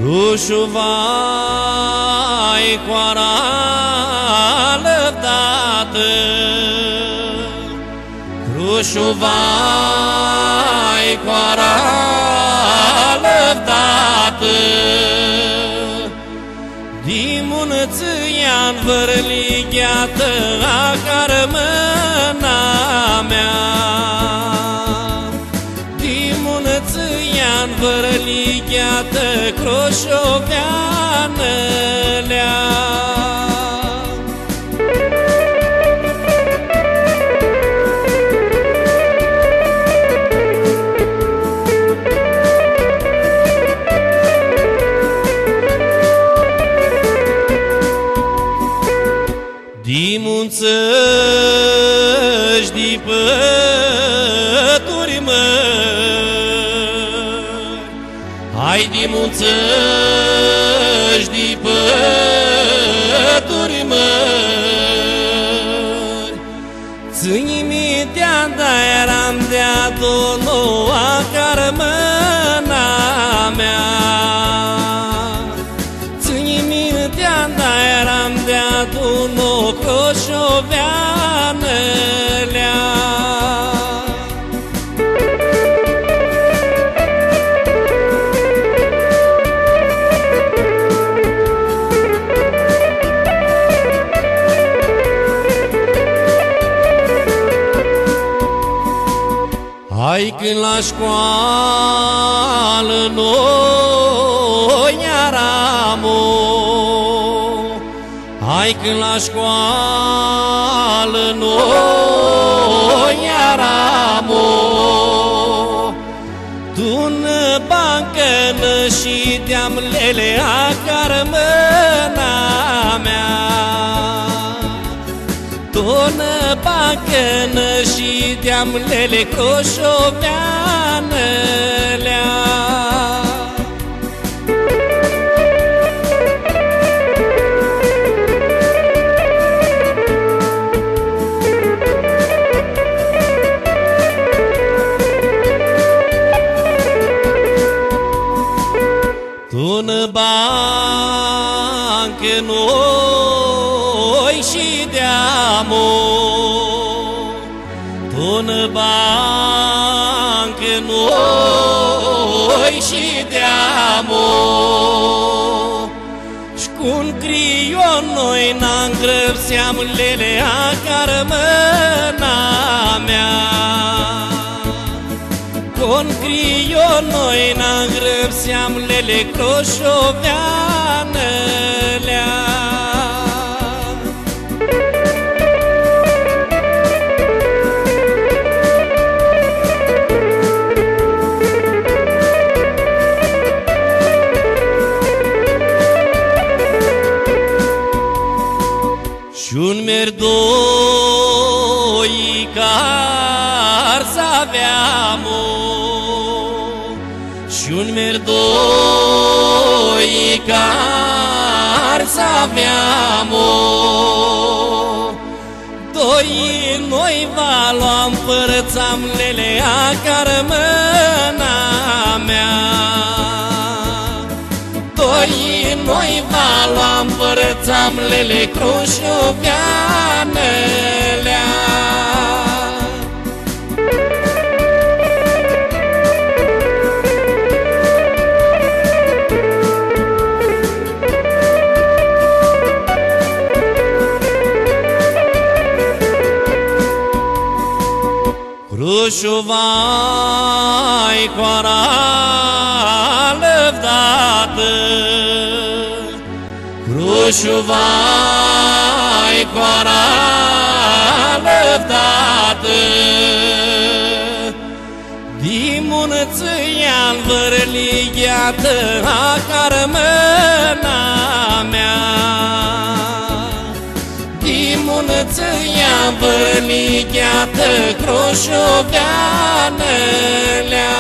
Crușul vai coara lăptată, Crușul vai coara lăptată, Dimunăția-n vărligheată a carmâna mea, Dimunăția-n vărligheată croșoveană-lea. Dimunțăși de pături mări, hai dimunțăși de pături mări, ține mintea, da eram de-a doua carmâna mea, ține mintea, da eram de-a doua croșoveană-lea. Hai când la școală noi eram, hai când la școală noi eram, tu-n bancă-nă și de-am lele a carmâna mea, tu-n bancă-nă și de-am lele croșoveană-lea. Tu-n bancă noi și de-amu, tu-n bancă noi și de-amu, și-cu-n crion noi n-angrăbseam lele a carmâna mea, cu-n crion noi n-angrăbseam lele croșoveană-lea. Și-un merdoi car s-aveamu, și-un merdoi car s-aveamu, doi noi va luam părățam lele a carmâna mea, doi noi va luam părățam lele croșoveană-lea. Crușul vai coara lăptată, Crușul vai coara lăptată, Dimunăția-n vărligheată a carmâna mea, Dimunăția-n vărligheată croșoveană-lea.